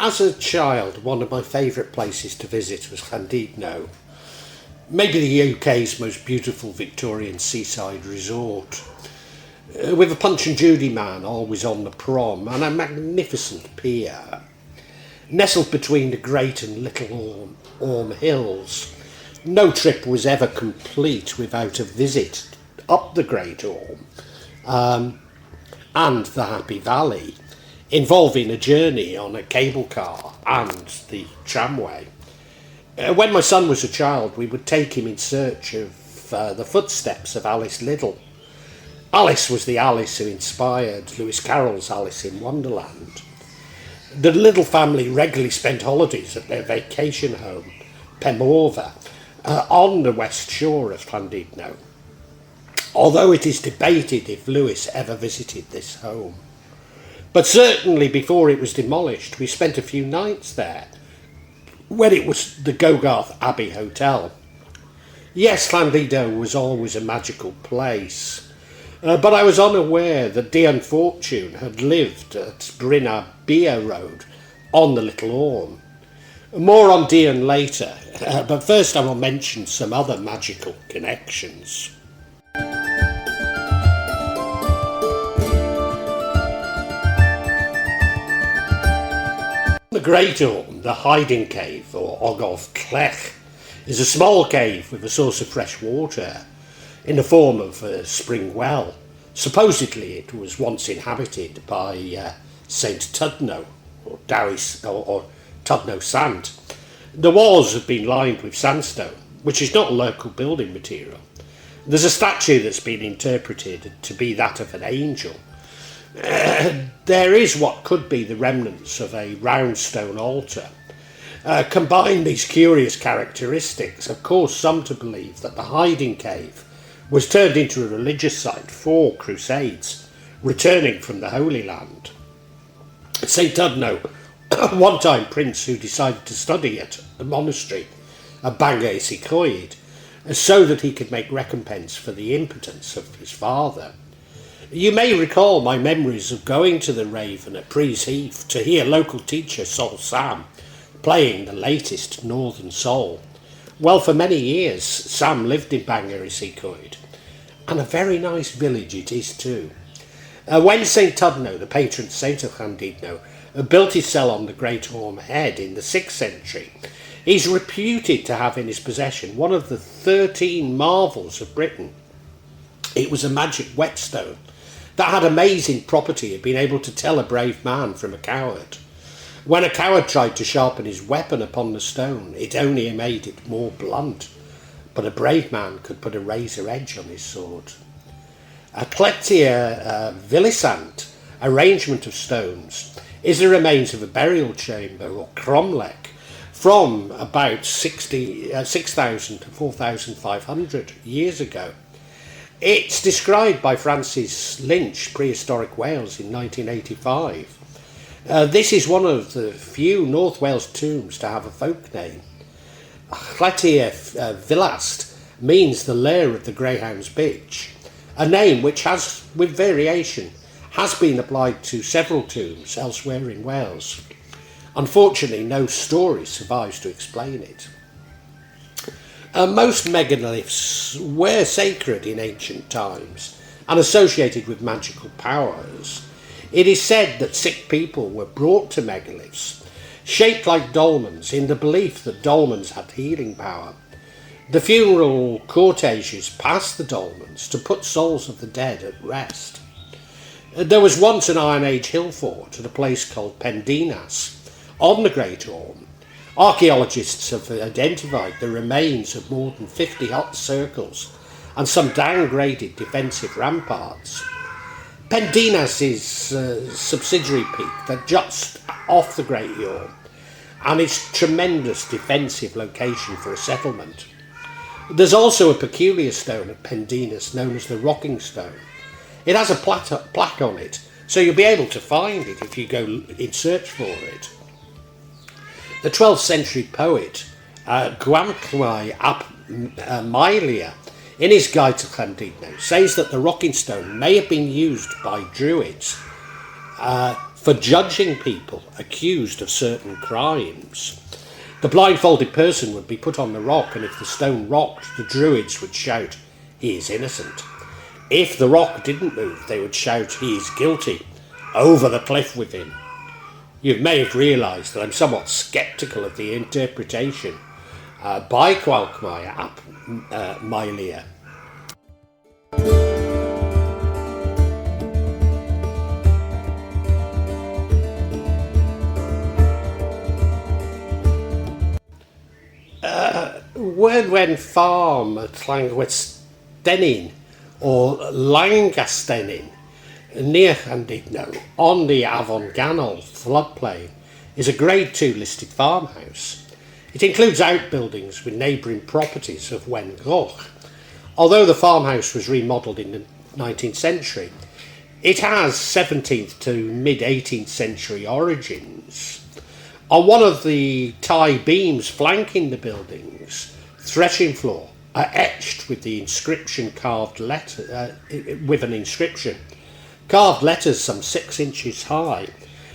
As a child, one of my favourite places to visit was Llandudno, maybe the UK's most beautiful Victorian seaside resort, with a Punch and Judy man always on the prom and a magnificent pier. Nestled between the Great and Little Orme hills, no trip was ever complete without a visit up the Great Orme and the Happy Valley, involving a journey on a cable car and the tramway. When my son was a child, we would take him in search of the footsteps of Alice Liddell. Alice was the Alice who inspired Lewis Carroll's Alice in Wonderland. The Liddell family regularly spent holidays at their vacation home, Penmorfa, on the west shore of Llandudno, although it is debated if Lewis ever visited this home. But certainly before it was demolished, we spent a few nights there, when it was the Gogarth Abbey Hotel. Yes, Llandudno was always a magical place, but I was unaware that Dion Fortune had lived at Bryn-y-Bia Road on the Little Orme. More on Dion later, but first I will mention some other magical connections. The Great Orme, the hiding cave, or Ogof Llech, is a small cave with a source of fresh water in the form of a spring well. Supposedly it was once inhabited by Saint Tudno, or Tudno Sant. The walls have been lined with sandstone, which is not local building material. There's a statue that's been interpreted to be that of an angel. There is what could be the remnants of a round stone altar. Combine these curious characteristics, of course some to believe that the hiding cave was turned into a religious site for crusades, returning from the Holy Land. St Tudno, a one-time prince who decided to study at the monastery of Bangor Isicoed, so that he could make recompense for the impotence of his father. You may recall my memories of going to the Raven at Prees Heath to hear local teacher Sol Sam playing the latest Northern Soul. Well, for many years Sam lived in Bangor Isicoed, and a very nice village it is too. When St Tudno, the patron saint of Llandudno, built his cell on the Great Orme Head in the 6th century, he's reputed to have in his possession one of the 13 marvels of Britain. It was a magic whetstone that had amazing property of being able to tell a brave man from a coward. When a coward tried to sharpen his weapon upon the stone, it only made it more blunt, but a brave man could put a razor edge on his sword. A Llety'r Filiast arrangement of stones is the remains of a burial chamber, or cromlech, from about 6,000 to 4,500 years ago. It's described by Francis Lynch, Prehistoric Wales, in 1985. This is one of the few North Wales tombs to have a folk name. Llety'r Filiast means the lair of the greyhound's bitch, a name which has, with variation, has been applied to several tombs elsewhere in Wales. Unfortunately, no story survives to explain it. Most megaliths were sacred in ancient times and associated with magical powers. It is said that sick people were brought to megaliths, shaped like dolmens, in the belief that dolmens had healing power. The funeral corteges passed the dolmens to put souls of the dead at rest. There was once an Iron Age hill fort at a place called Dinas on the Great Orme. Archaeologists have identified the remains of more than 50 hut circles and some downgraded defensive ramparts. Dinas is a subsidiary peak that juts off the Great Orme, and it's a tremendous defensive location for a settlement. There's also a peculiar stone at Dinas known as the Rocking Stone. It has a plaque on it, so you'll be able to find it if you go in search for it. The 12th century poet Gwamclai ap Mailia, in his guide to Llandudno, says that the rocking stone may have been used by Druids for judging people accused of certain crimes. The blindfolded person would be put on the rock, and if the stone rocked, the druids would shout, "He is innocent." If the rock didn't move, they would shout, "He is guilty. Over the cliff with him." You may have realised that I'm somewhat sceptical of the interpretation by Qualcmire ap Mylia. Wern Wen Farm at Llangwastenin or Llangastenin near Llandudno on the Afon Ganol floodplain is a Grade 2 listed farmhouse. It includes outbuildings with neighbouring properties of Wen Goch. Although the farmhouse was remodelled in the 19th century, it has 17th to mid-18th century origins. On one of the tie beams flanking the building's threshing floor are etched with the inscription carved carved letters some 6 inches high,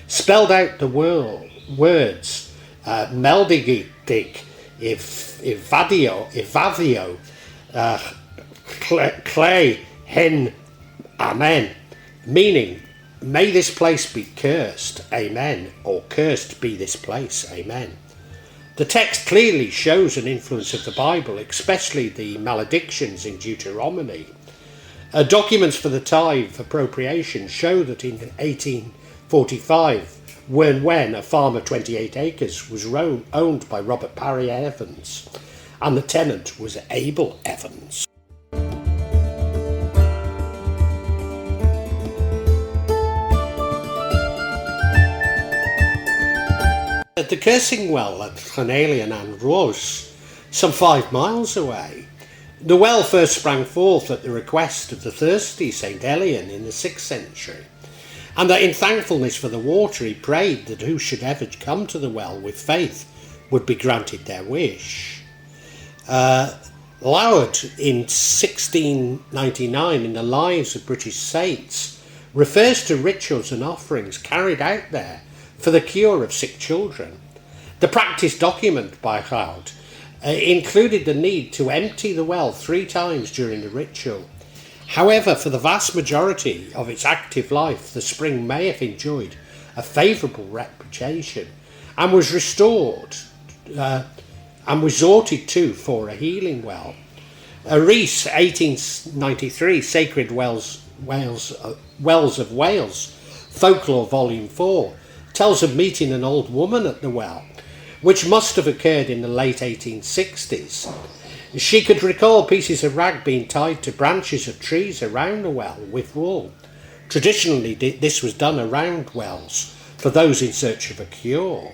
spelled out the words Meldigidig Ivaddio Clay Hen Amen, meaning "May this place be cursed, amen," or "Cursed be this place, amen." The text clearly shows an influence of the Bible, especially the maledictions in Deuteronomy. Documents for the tithe appropriation show that in 1845, Wern Wen, a farm of 28 acres, was owned by Robert Parry Evans, and the tenant was Abel Evans. At the Cursing Well at Ffynnon Elian and Rose, some 5 miles away, the well first sprang forth at the request of the thirsty St. Elian in the 6th century, and that in thankfulness for the water he prayed that who should ever come to the well with faith would be granted their wish. Lowered in 1699 in the Lives of British Saints refers to rituals and offerings carried out there for the cure of sick children. The practice document by Howard included the need to empty the well 3 times during the ritual. However, for the vast majority of its active life, the spring may have enjoyed a favourable reputation and was restored and resorted to for a healing well. Rees, 1893, Sacred Wells of Wales, Folklore Volume 4, tells of meeting an old woman at the well, which must have occurred in the late 1860s. She could recall pieces of rag being tied to branches of trees around the well with wool. Traditionally, this was done around wells for those in search of a cure.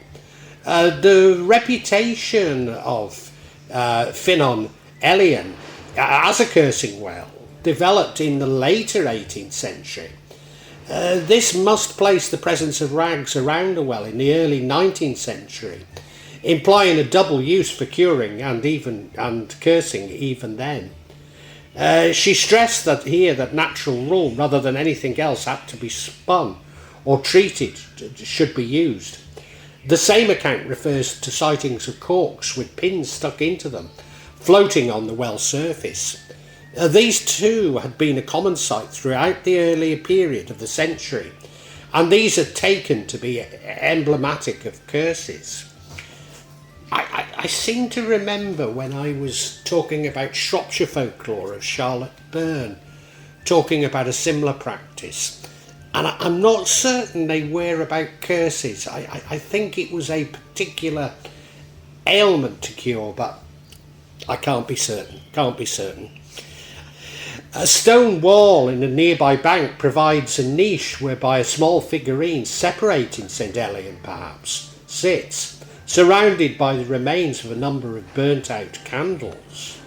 The reputation of Ffynnon Elian as a cursing well developed in the later 18th century. This must place the presence of rags around the well in the early 19th century, implying a double use for curing and cursing even then. She stressed that natural wool rather than anything else had to be spun or treated should be used. The same account refers to sightings of corks with pins stuck into them, floating on the well surface. These too had been a common sight throughout the earlier period of the century, and these are taken to be emblematic of curses. I seem to remember when I was talking about Shropshire folklore of Charlotte Byrne, talking about a similar practice, and I'm not certain they were about curses. I think it was a particular ailment to cure, but I can't be certain. A stone wall in a nearby bank provides a niche whereby a small figurine separating St. Elian perhaps sits, surrounded by the remains of a number of burnt out candles.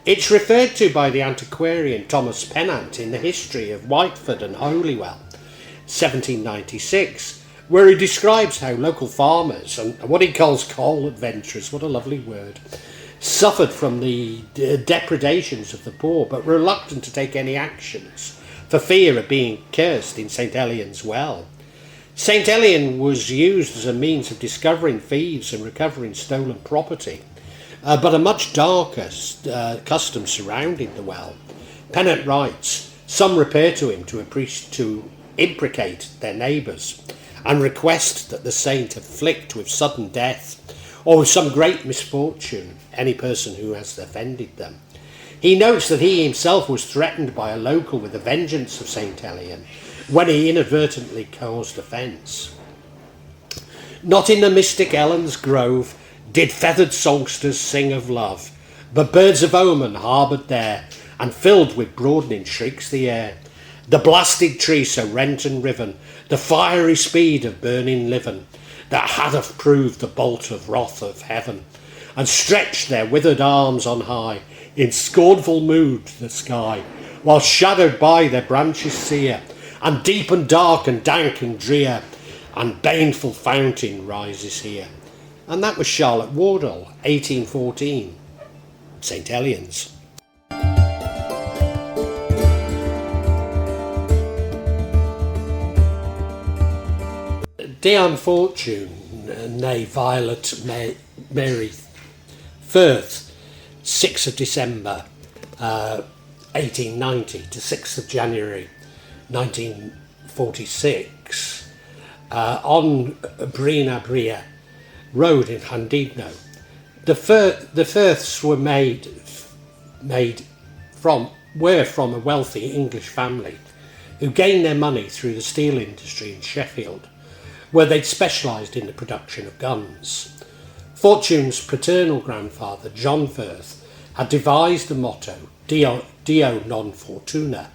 It's referred to by the antiquarian Thomas Pennant in the History of Whiteford and Holywell, 1796, where he describes how local farmers and what he calls coal adventurers, what a lovely word, suffered from the depredations of the poor, but were reluctant to take any actions for fear of being cursed in St. Elian's well. St. Elian was used as a means of discovering thieves and recovering stolen property, but a much darker custom surrounding the well. Pennant writes, some repair to him to imprecate their neighbours and request that the saint afflict with sudden death or with some great misfortune any person who has offended them. He notes that he himself was threatened by a local with the vengeance of St. Elian when he inadvertently caused offence. Not in the mystic Ellen's grove did feathered songsters sing of love, but birds of omen harboured there, and filled with broadening shrieks the air. The blasted tree so rent and riven, the fiery speed of burning livin, that had have proved the bolt of wrath of heaven, and stretched their withered arms on high, in scornful mood the sky, while shadowed by their branches sere, and deep and dark and dank and drear, and baneful fountain rises here. And that was Charlotte Wardle, 1814, St. Elian's. Dion Fortune, née Violet Mary Firth, 6th of December 1890 to 6th of January 1946, on Bryn-y-Bia road in Llandudno. The Firths were from a wealthy English family who gained their money through the steel industry in Sheffield, where they'd specialised in the production of guns. Fortune's paternal grandfather, John Firth, had devised the motto, Dio non Fortuna,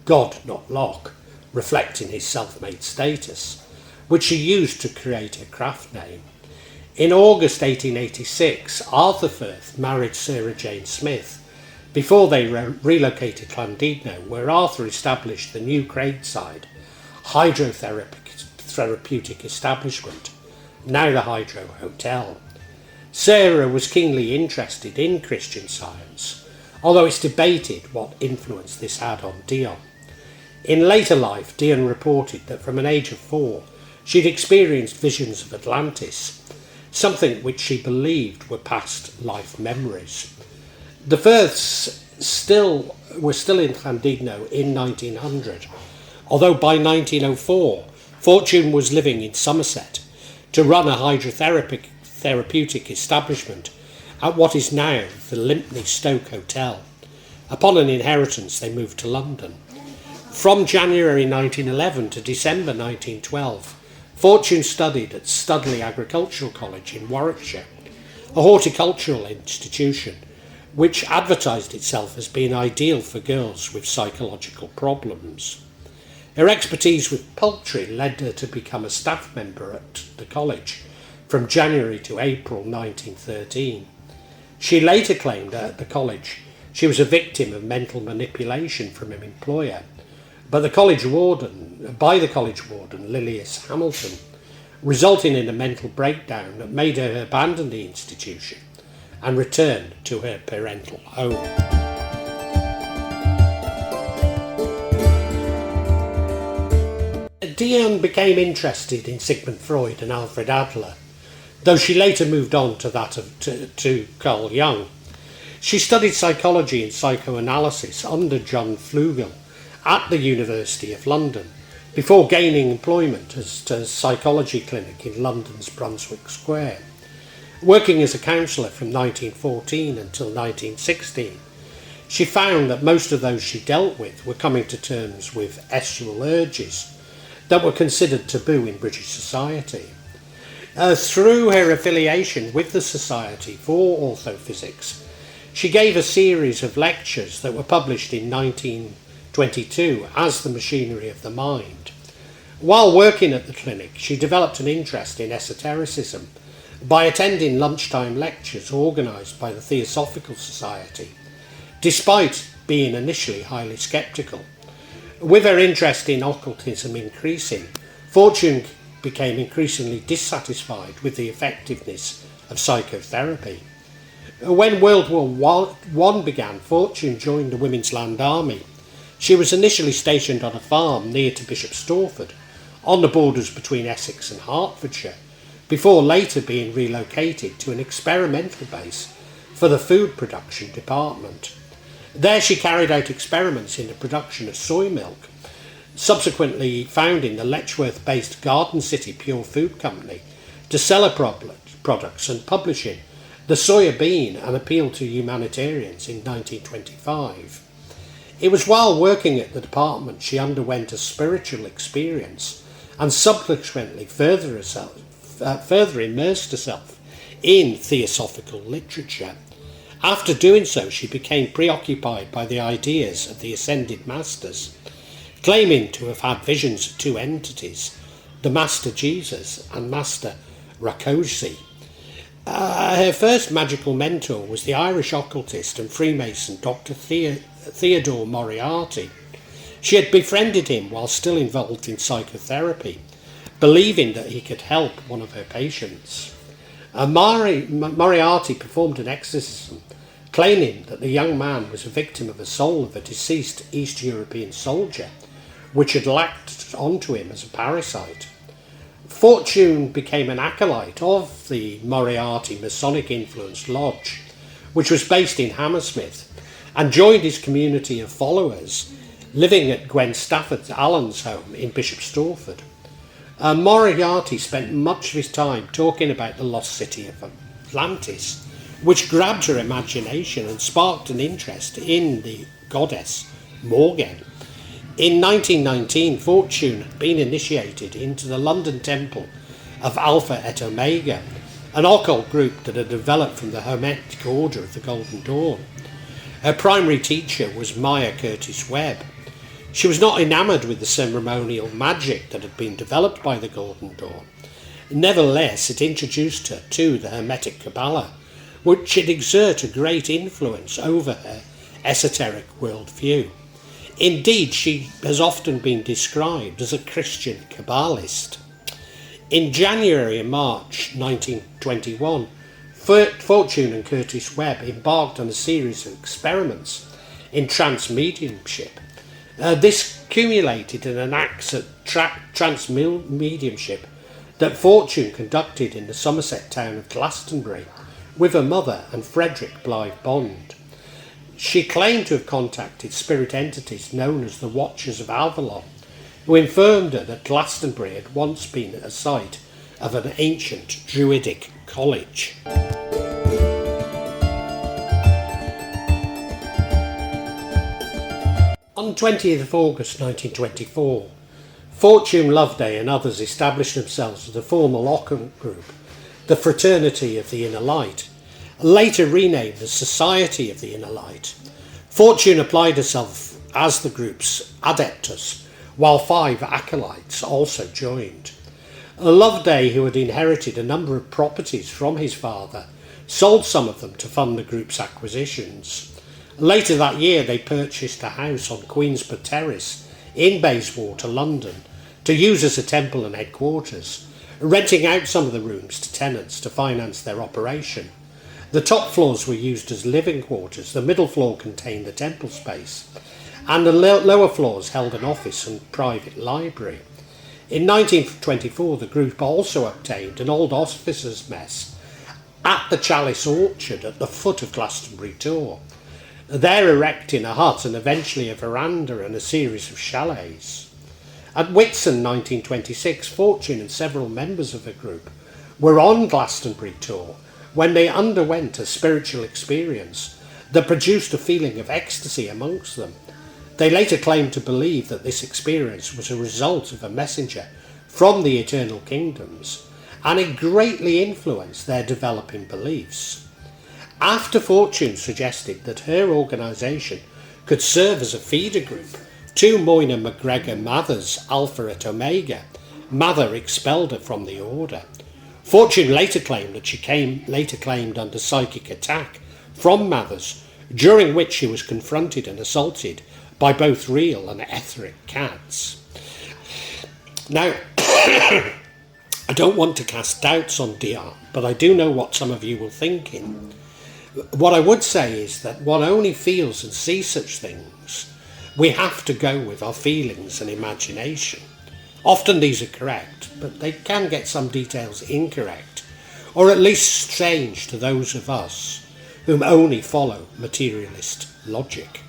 God not Lock, reflecting his self-made status, which he used to create a craft name. In August 1886, Arthur Firth married Sarah Jane Smith, before they relocated to Llandudno, where Arthur established the new Craigside Hydrotherapeutic establishment, now the Hydro Hotel. Sarah was keenly interested in Christian Science, although it's debated what influence this had on Dion. In later life, Dion reported that from an age of 4, she'd experienced visions of Atlantis, something which she believed were past life memories. The Firths were still in Llandudno in 1900, although by 1904, Fortune was living in Somerset to run a hydrotherapeutic establishment at what is now the Lympney Stoke Hotel. Upon an inheritance, they moved to London. From January 1911 to December 1912, Fortune studied at Studley Agricultural College in Warwickshire, a horticultural institution which advertised itself as being ideal for girls with psychological problems. Her expertise with poultry led her to become a staff member at the college from January to April 1913. She later claimed that at the college she was a victim of mental manipulation from an employer, by the college warden, Lilias Hamilton, resulting in a mental breakdown that made her abandon the institution and return to her parental home. Dion became interested in Sigmund Freud and Alfred Adler, though she later moved on to Carl Jung. She studied psychology and psychoanalysis under John Flugel at the University of London, before gaining employment at a psychology clinic in London's Brunswick Square. Working as a counsellor from 1914 until 1916, she found that most of those she dealt with were coming to terms with estual urges that were considered taboo in British society. Through her affiliation with the Society for Orthophysics, she gave a series of lectures that were published in 1922 as The Machinery of the Mind. While working at the clinic, she developed an interest in esotericism by attending lunchtime lectures organised by the Theosophical Society, despite being initially highly sceptical. With her interest in occultism increasing, Fortune became increasingly dissatisfied with the effectiveness of psychotherapy. When World War I began, Fortune joined the Women's Land Army. She was initially stationed on a farm near to Bishop Stortford, on the borders between Essex and Hertfordshire, before later being relocated to an experimental base for the food production department. There she carried out experiments in the production of soy milk, subsequently founding the Letchworth-based Garden City Pure Food Company to sell her products and publishing The Soya Bean, an Appeal to Humanitarians in 1925. It was while working at the department she underwent a spiritual experience and subsequently further immersed herself in theosophical literature. After doing so, she became preoccupied by the ideas of the ascended masters, claiming to have had visions of two entities, the Master Jesus and Master Rakosi. Her first magical mentor was the Irish occultist and Freemason Dr. Theodore Moriarty. She had befriended him while still involved in psychotherapy, believing that he could help one of her patients. Moriarty performed an exorcism, claiming that the young man was a victim of the soul of a deceased East European soldier, which had latched onto him as a parasite. Fortune became an acolyte of the Moriarty Masonic-influenced lodge, which was based in Hammersmith, and joined his community of followers, living at Gwen Stafford Allen's home in Bishop Stortford. Moriarty spent much of his time talking about the lost city of Atlantis, which grabbed her imagination and sparked an interest in the goddess Morgan. In 1919, Fortune had been initiated into the London temple of Alpha et Omega, an occult group that had developed from the Hermetic Order of the Golden Dawn. Her primary teacher was Maya Curtis Webb. She was not enamoured with the ceremonial magic that had been developed by the Golden Dawn. Nevertheless, it introduced her to the Hermetic Qabalah, which had exerted a great influence over her esoteric worldview. Indeed, she has often been described as a Christian Kabbalist. In January and March 1921, Fortune and Curtis Webb embarked on a series of experiments in trance-mediumship. This culminated in an act of trance-mediumship that Fortune conducted in the Somerset town of Glastonbury with her mother and Frederick Blythe Bond. She claimed to have contacted spirit entities known as the Watchers of Avalon, who informed her that Glastonbury had once been a site of an ancient Druidic college. On 20th of August 1924, Fortune Loveday and others established themselves as a formal occult group, the Fraternity of the Inner Light, later renamed the Society of the Inner Light. Fortune applied herself as the group's adeptus, while 5 acolytes also joined. Loveday, who had inherited a number of properties from his father, sold some of them to fund the group's acquisitions. Later that year, they purchased a house on Queensborough Terrace in Bayswater, London, to use as a temple and headquarters, renting out some of the rooms to tenants to finance their operation. The top floors were used as living quarters, the middle floor contained the temple space, and the lower floors held an office and private library. In 1924, the group also obtained an old officers' mess at the Chalice Orchard at the foot of Glastonbury Tor, there erecting a hut and eventually a veranda and a series of chalets. At Whitsun 1926, Fortune and several members of the group were on Glastonbury Tor when they underwent a spiritual experience that produced a feeling of ecstasy amongst them. They later claimed to believe that this experience was a result of a messenger from the eternal kingdoms, and it greatly influenced their developing beliefs. After Fortune suggested that her organisation could serve as a feeder group to Moyna MacGregor Mather's Alpha et Omega, Mather expelled her from the order. Fortune later claimed that she came under psychic attack from Mathers, during which she was confronted and assaulted by both real and etheric cats. Now, I don't want to cast doubts on Dion, but I do know what some of you will thinking. What I would say is that one only feels and sees such things. We have to go with our feelings and imagination. Often these are correct, but they can get some details incorrect, or at least strange to those of us whom only follow materialist logic.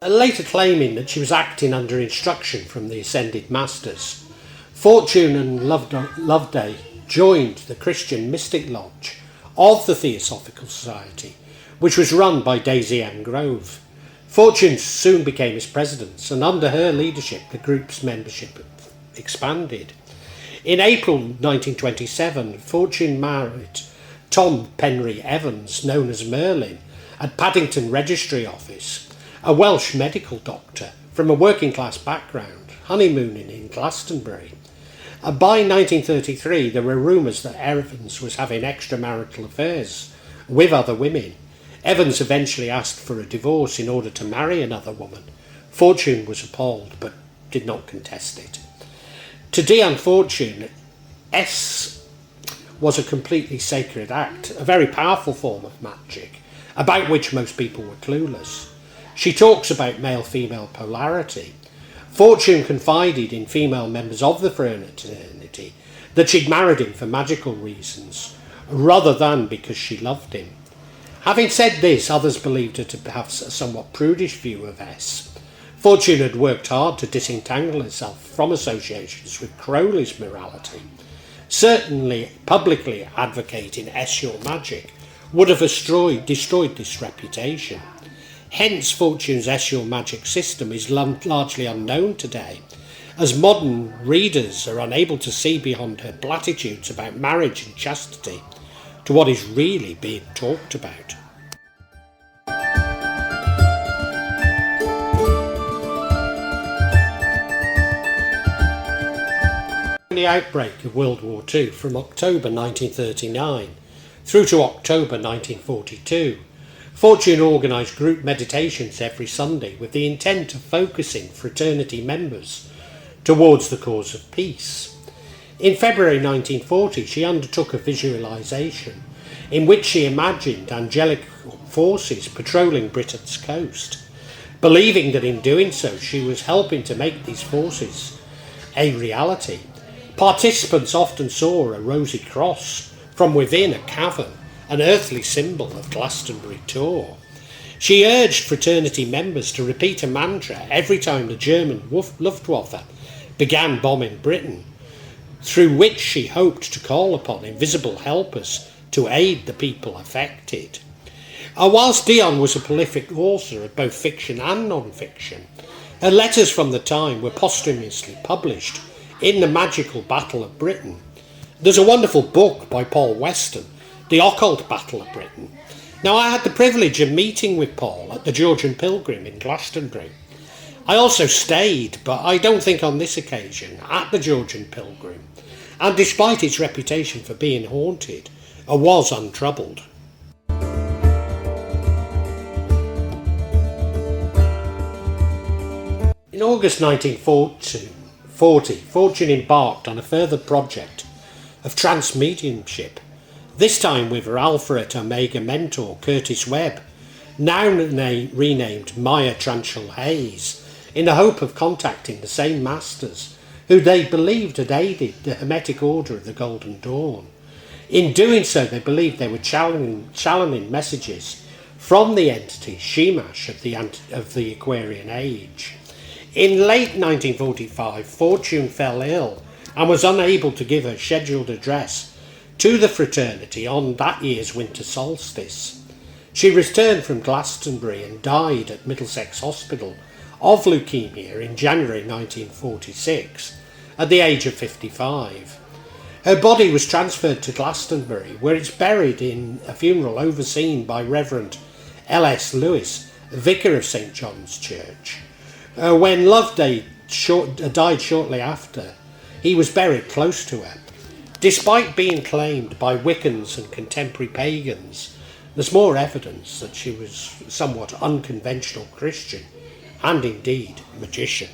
Later claiming that she was acting under instruction from the Ascended Masters, Fortune and Loveday joined the Christian Mystic Lodge of the Theosophical Society, which was run by Daisy Ann Grove. Fortune soon became its president, and under her leadership the group's membership expanded. In April 1927, Fortune married Tom Penry Evans, known as Merlin, at Paddington Registry Office, a Welsh medical doctor from a working class background, honeymooning in Glastonbury. By 1933, there were rumours that Evans was having extramarital affairs with other women. Evans eventually asked for a divorce in order to marry another woman. Fortune was appalled, but did not contest it. To Dion Fortune, S was a completely sacred act, a very powerful form of magic, about which most people were clueless. She talks about male-female polarity. Fortune confided in female members of the Fraternity that she'd married him for magical reasons, rather than because she loved him. Having said this, others believed her to have a somewhat prudish view of S. Fortune had worked hard to disentangle herself from associations with Crowley's morality. Certainly, publicly advocating S-your magic would have destroyed this reputation. Hence, Fortune's S-your magic system is largely unknown today, as modern readers are unable to see beyond her platitudes about marriage and chastity to what is really being talked about. In the outbreak of World War II from October 1939 through to October 1942, Fortune organised group meditations every Sunday with the intent of focusing fraternity members towards the cause of peace. In February 1940, she undertook a visualisation in which she imagined angelic forces patrolling Britain's coast, believing that in doing so she was helping to make these forces a reality. Participants often saw a rosy cross from within a cavern, an earthly symbol of Glastonbury Tor. She urged fraternity members to repeat a mantra every time the German Luftwaffe began bombing Britain, through which she hoped to call upon invisible helpers to aid the people affected. Whilst Dion was a prolific author of both fiction and non-fiction, her letters from the time were posthumously published in The Magical Battle of Britain. There's a wonderful book by Paul Weston, The Occult Battle of Britain. Now, I had the privilege of meeting with Paul at the Georgian Pilgrim in Glastonbury. I also stayed, but I don't think on this occasion, at the Georgian Pilgrim, and despite its reputation for being haunted, I was untroubled. In August 1940, Fortune embarked on a further project of transmediumship, this time with her Alpha et Omega mentor Curtis Webb, now renamed Maya Tranchal Hayes, in the hope of contacting the same masters who they believed had aided the Hermetic Order of the Golden Dawn. In doing so, they believed they were channeling messages from the entity Shamash of the Aquarian Age. In late 1945, Fortune fell ill and was unable to give her scheduled address to the fraternity on that year's winter solstice. She returned from Glastonbury and died at Middlesex Hospital of leukemia in January 1946 at the age of 55. Her body was transferred to Glastonbury, where it's buried in a funeral overseen by Reverend L.S. Lewis, vicar of St. John's Church. When Loveday died shortly after, he was buried close to her. Despite being claimed by Wiccans and contemporary pagans, there's more evidence that she was somewhat unconventional Christian and indeed magician.